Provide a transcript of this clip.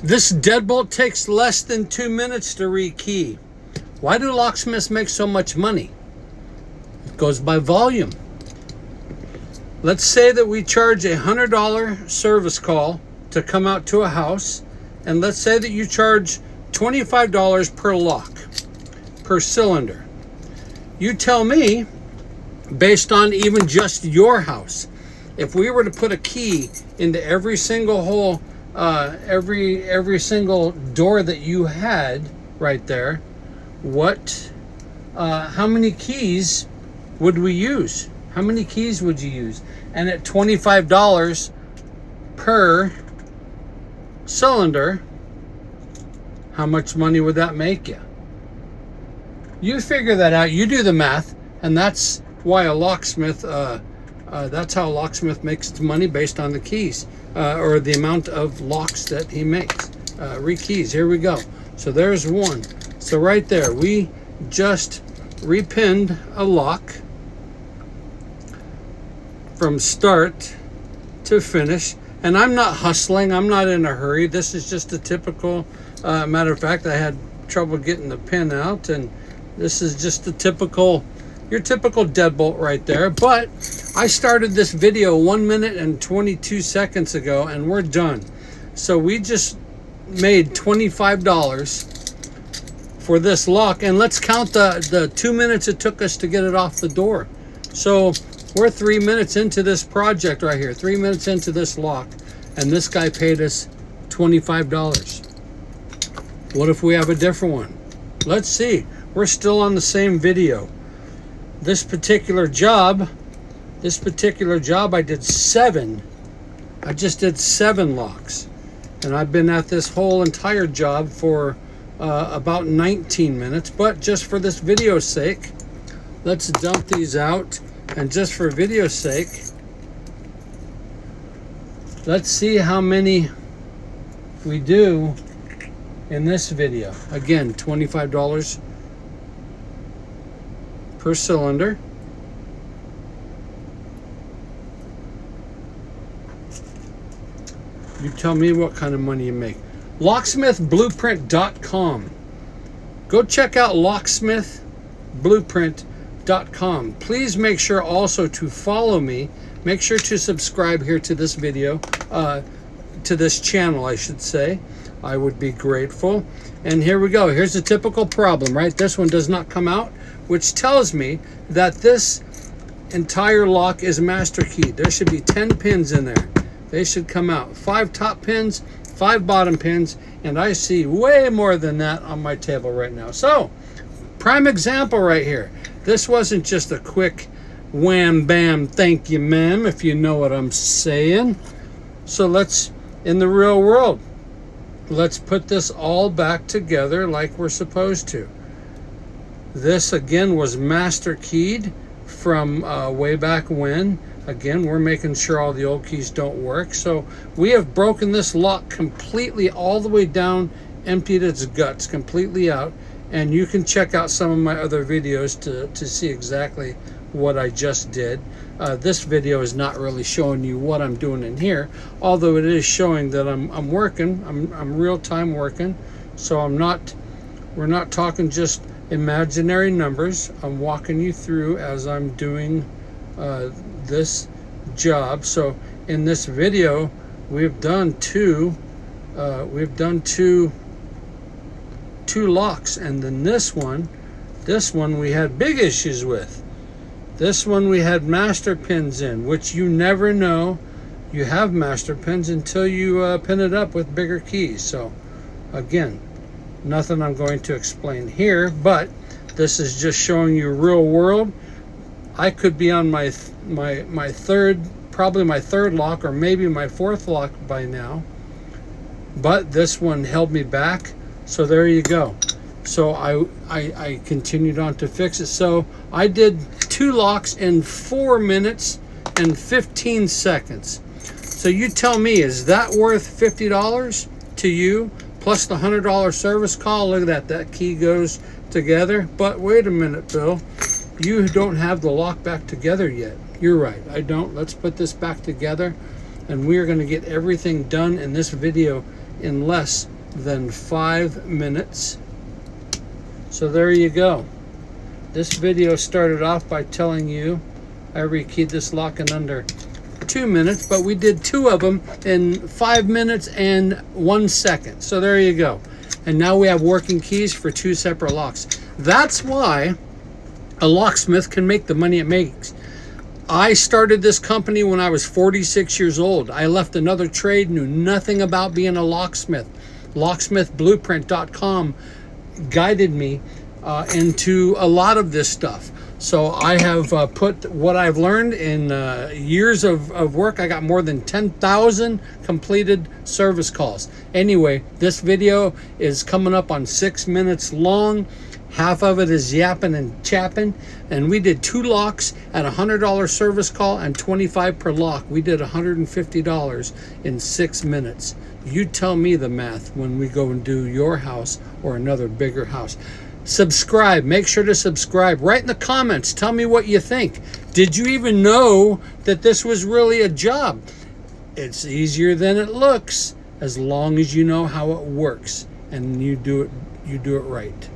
This deadbolt takes less than 2 minutes to rekey. Why do locksmiths make so much money? It goes by volume. Let's say that we charge a $100 service call to come out to a house, and let's say that you charge $25 per lock, per cylinder. You tell me, based on even just your house, if we were to put a key into every single hole, every single door that you had right there, how many keys would we use? How many keys would you use? And at $25 per cylinder, how much money would that make you? You figure that out. You do the math, and that's why a locksmith. That's how a locksmith makes its money, based on the keys or the amount of locks that he makes. Rekeys. Here we go. So there's one. So right there, we just repinned a lock from start to finish. And I'm not hustling. I'm not in a hurry. This is just a typical. Matter of fact, I had trouble getting the pin out, and this is just your typical deadbolt right there. But I started this video 1 minute and 22 seconds ago, and we're done. So we just made $25 for this lock, and let's count the 2 minutes it took us to get it off the door. So we're 3 minutes into this project right here, 3 minutes into this lock, and this guy paid us $25. What if we have a different one? Let's see. We're still on the same video. This particular job, I did 7. I just did 7 locks. And I've been at this whole entire job for about 19 minutes. But just for this video's sake, let's dump these out. And just for video's sake, let's see how many we do in this video. Again, $25 per cylinder. You tell me what kind of money you make. Locksmithblueprint.com. Go check out locksmithblueprint.com. Please make sure also to follow me. Make sure to subscribe here to this video, to this channel, I should say. I would be grateful. And here we go. Here's a typical problem, right? This one does not come out, which tells me that this entire lock is master keyed. There should be 10 pins in there. They should come out. 5 top pins, 5 bottom pins, and I see way more than that on my table right now. So, prime example right here. This wasn't just a quick wham bam thank you ma'am, if you know what I'm saying. So let's, in the real world, let's put this all back together like we're supposed to. This again was master keyed from way back when. Again, we're making sure all the old keys don't work. So we have broken this lock completely all the way down, emptied its guts completely out. And you can check out some of my other videos to see exactly what I just did. This video is not really showing you what I'm doing in here, although it is showing that I'm working. I'm real time working. So we're not talking just imaginary numbers. I'm walking you through as I'm doing this job. So in this video, we've done two locks, and then this one we had big issues with. This one we had master pins in, which you never know you have master pins until you pin it up with bigger keys. So again, nothing I'm going to explain here, but this is just showing you real world. I could be on my third, probably my third lock, or maybe my fourth lock by now, but this one held me back. So there you go. So I continued on to fix it. So I did 2 locks in 4 minutes and 15 seconds. So you tell me, is that worth $50 to you plus the $100 service call? Look at that key goes together. But wait a minute, Bill, you don't have the lock back together yet. You're right, I don't. Let's put this back together, and we are going to get everything done in this video in less than 5 minutes. So there you go. This video started off by telling you I rekeyed this lock in under 2 minutes, but we did 2 of them in 5 minutes and 1 second. So there you go. And now we have working keys for 2 separate locks. That's why a locksmith can make the money it makes. I started this company when I was 46 years old. I left another trade, knew nothing about being a locksmith. Locksmithblueprint.com guided me into a lot of this stuff. So I have put what I've learned in years of work. I got more than 10,000 completed service calls. Anyway, this video is coming up on 6 minutes long. Half of it is yapping and chapping. And we did 2 locks at $100 service call and $25 per lock. We did $150 in 6 minutes. You tell me the math when we go and do your house or another bigger house. Subscribe. Make sure to subscribe. Write in the comments. Tell me what you think. Did you even know that this was really a job? It's easier than it looks, as long as you know how it works and you do it right.